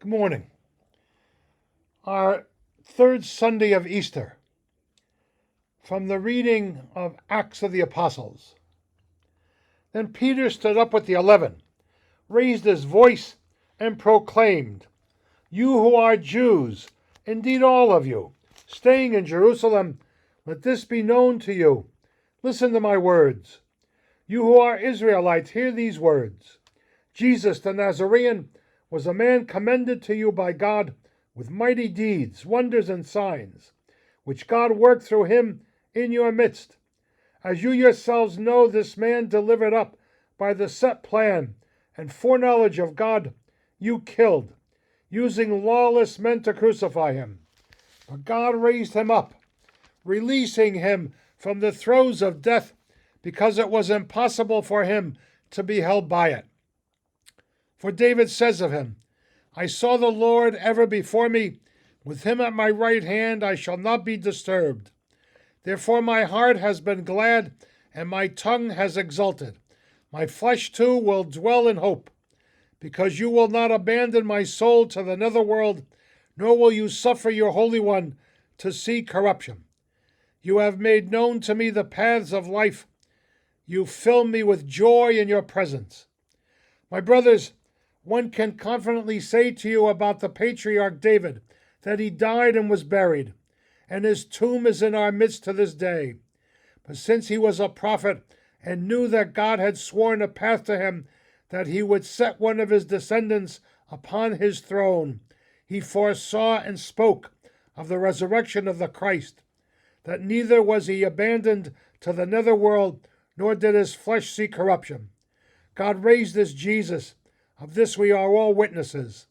Good morning. Our third Sunday of Easter, from the reading of Acts of the Apostles. Then Peter stood up with the 11, raised his voice, and proclaimed, "You who are Jews, indeed all of you, staying in Jerusalem, let this be known to you. Listen to my words. You who are Israelites, hear these words. Jesus the Nazarene was a man commended to you by God with mighty deeds, wonders, and signs, which God worked through him in your midst. As you yourselves know, this man delivered up by the set plan and foreknowledge of God, you killed, using lawless men to crucify him. But God raised him up, releasing him from the throes of death, because it was impossible for him to be held by it. For David says of him, I saw the Lord ever before me. With him at my right hand I shall not be disturbed. Therefore my heart has been glad, and my tongue has exulted. My flesh too will dwell in hope, because you will not abandon my soul to the netherworld, nor will you suffer your Holy One to see corruption. You have made known to me the paths of life. You fill me with joy in your presence. My brothers, one can confidently say to you about the patriarch David that he died and was buried, and his tomb is in our midst to this day. But since he was a prophet and knew that God had sworn a path to him, that he would set one of his descendants upon his throne, he foresaw and spoke of the resurrection of the Christ, that neither was he abandoned to the netherworld, nor did his flesh see corruption. God raised this Jesus. Of this we are all witnesses.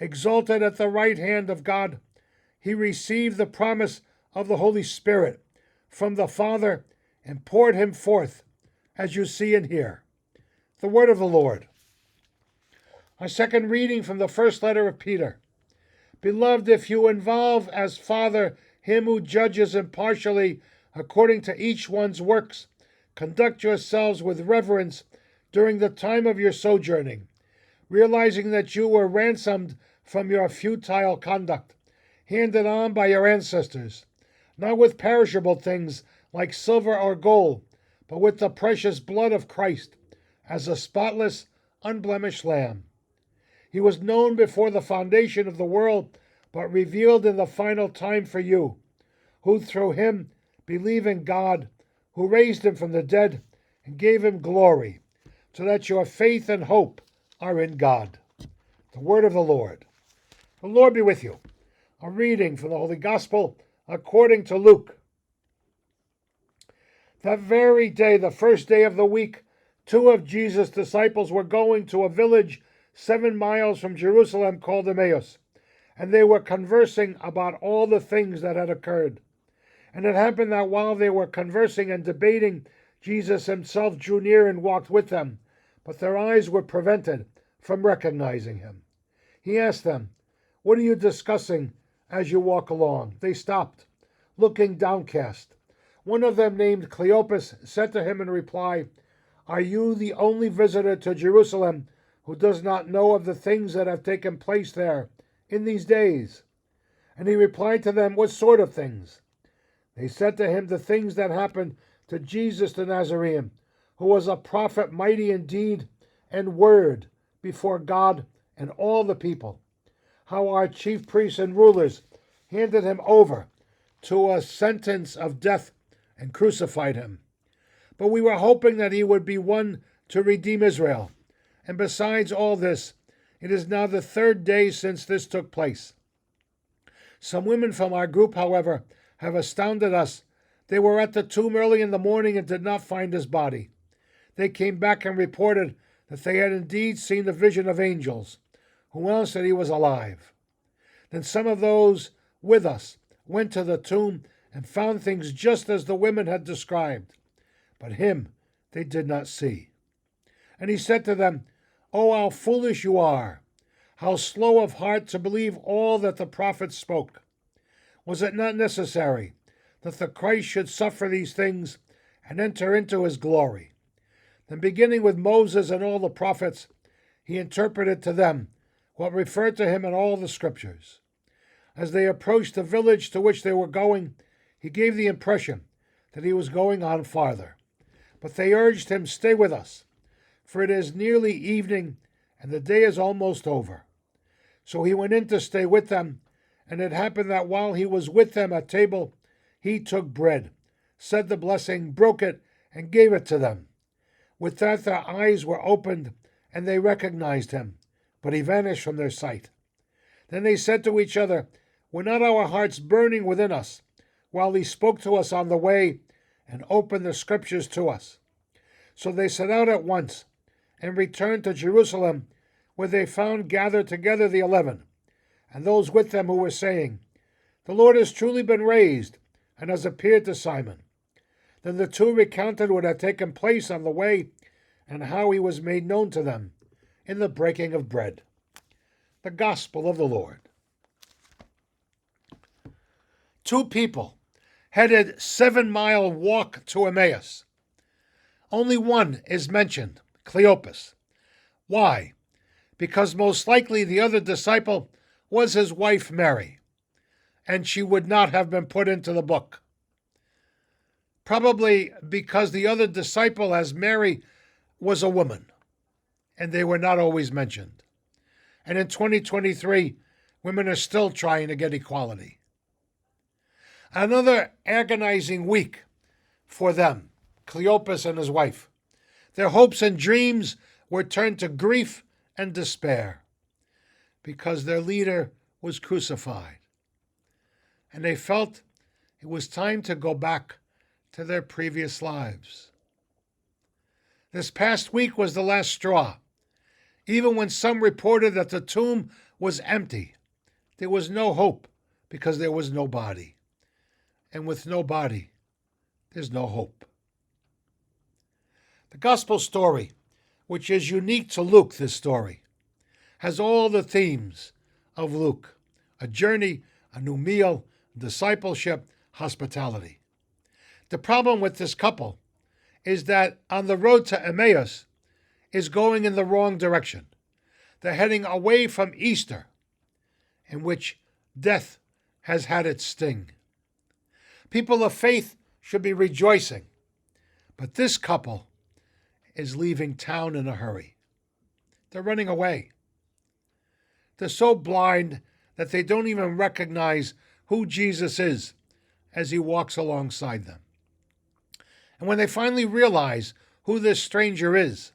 Exalted at the right hand of God, he received the promise of the Holy Spirit from the Father and poured him forth, as you see and hear. The word of the Lord. Our second reading from the first letter of Peter. Beloved, if you involve as Father him who judges impartially according to each one's works, conduct yourselves with reverence during the time of your sojourning, realizing that you were ransomed from your futile conduct, handed on by your ancestors, not with perishable things like silver or gold, but with the precious blood of Christ, as a spotless, unblemished lamb. He was known before the foundation of the world, but revealed in the final time for you, who through him believe in God, who raised him from the dead and gave him glory, so that your faith and hope are in God. The word of the Lord. The Lord be with you. A reading from the Holy Gospel according to Luke. That very day, the first day of the week, two of Jesus' disciples were going to a village 7 miles from Jerusalem called Emmaus, and they were conversing about all the things that had occurred. And it happened that while they were conversing and debating, Jesus himself drew near and walked with them, but their eyes were prevented from recognizing him. He asked them, What are you discussing as you walk along? They stopped, looking downcast. One of them, named Cleopas, said to him in reply, Are you the only visitor to Jerusalem who does not know of the things that have taken place there in these days? And he replied to them, What sort of things? They said to him, The things that happened to Jesus the Nazarene, who was a prophet mighty in deed and word before God and all the people. How our chief priests and rulers handed him over to a sentence of death and crucified him. But we were hoping that he would be one to redeem Israel. And besides all this, it is now the third day since this took place. Some women from our group, however, have astounded us. They were at the tomb early in the morning and did not find his body. They came back and reported that they had indeed seen the vision of angels, who else said he was alive. Then some of those with us went to the tomb and found things just as the women had described, but him they did not see. And he said to them, Oh, how foolish you are! How slow of heart to believe all that the prophets spoke! Was it not necessary that the Christ should suffer these things and enter into his glory? Then beginning with Moses and all the prophets, he interpreted to them what referred to him in all the scriptures. As they approached the village to which they were going, he gave the impression that he was going on farther. But they urged him, "Stay with us, for it is nearly evening, and the day is almost over." So he went in to stay with them, and it happened that while he was with them at table, he took bread, said the blessing, broke it, and gave it to them. With that their eyes were opened, and they recognized him, but he vanished from their sight. Then they said to each other, "Were not our hearts burning within us while he spoke to us on the way and opened the scriptures to us?" So they set out at once and returned to Jerusalem, where they found gathered together the 11, and those with them who were saying, "The Lord has truly been raised and has appeared to Simon." Then the two recounted what had taken place on the way and how he was made known to them in the breaking of bread. The Gospel of the Lord. Two people headed 7-mile walk to Emmaus. Only one is mentioned, Cleopas. Why? Because most likely the other disciple was his wife Mary, and she would not have been put into the book. Probably because the other disciple, as Mary, was a woman, and they were not always mentioned. And in 2023, women are still trying to get equality. Another agonizing week for them, Cleopas and his wife. Their hopes and dreams were turned to grief and despair because their leader was crucified. And they felt it was time to go back to their previous lives. This past week was the last straw. Even when some reported that the tomb was empty, there was no hope because there was no body. And with no body, there's no hope. The gospel story, which is unique to Luke, this story, has all the themes of Luke: a journey, a new meal, discipleship, hospitality. The problem with this couple is that on the road to Emmaus is going in the wrong direction. They're heading away from Easter, in which death has had its sting. People of faith should be rejoicing, but this couple is leaving town in a hurry. They're running away. They're so blind that they don't even recognize who Jesus is as he walks alongside them. And when they finally realize who this stranger is,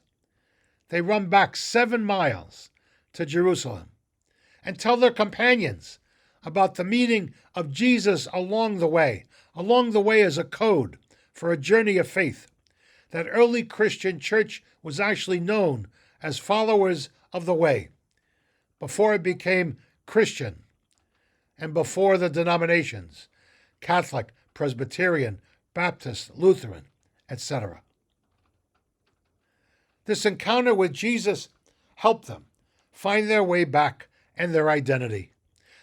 they run back 7 miles to Jerusalem and tell their companions about the meeting of Jesus along the way. Along the way is a code for a journey of faith. That early Christian church was actually known as followers of the way before it became Christian and before the denominations: Catholic, Presbyterian, Baptist, Lutheran, etc. This encounter with Jesus helped them find their way back and their identity.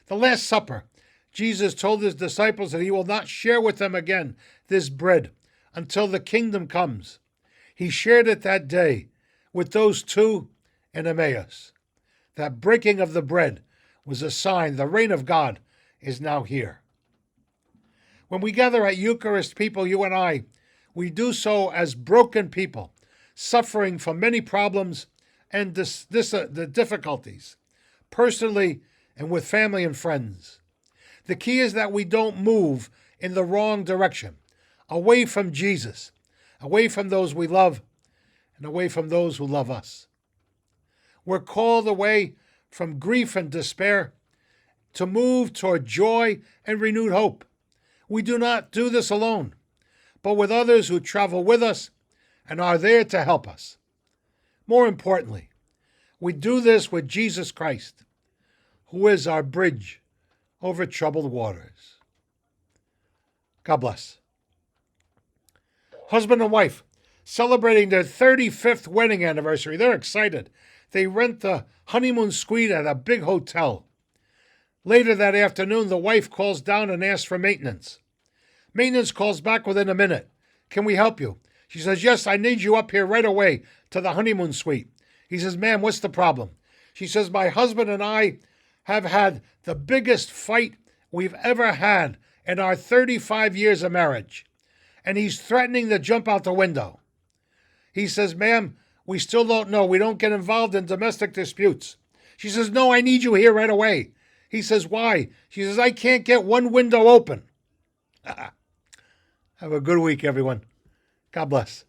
The Last Supper, Jesus told his disciples that he will not share with them again this bread until the kingdom comes. He shared it that day with those two in Emmaus. That breaking of the bread was a sign the reign of God is now here. When we gather at Eucharist, people, you and I, we do so as broken people, suffering from many problems and the difficulties, personally and with family and friends. The key is that we don't move in the wrong direction, away from Jesus, away from those we love, and away from those who love us. We're called away from grief and despair to move toward joy and renewed hope. We do not do this alone, but with others who travel with us and are there to help us. More importantly, we do this with Jesus Christ, who is our bridge over troubled waters. God bless. Husband and wife celebrating their 35th wedding anniversary. They're excited. They rent the honeymoon suite at a big hotel. Later that afternoon, the wife calls down and asks for maintenance. Maintenance calls back within a minute. "Can we help you?" She says, "Yes, I need you up here right away to the honeymoon suite." He says, "Ma'am, what's the problem?" She says, my husband and I have had the biggest fight we've ever had in our 35 years of marriage. And he's threatening to jump out the window. He says, ma'am, we still don't know. We don't get involved in domestic disputes. She says, no, I need you here right away. He says, why? She says, I can't get one window open. Have a good week, everyone. God bless.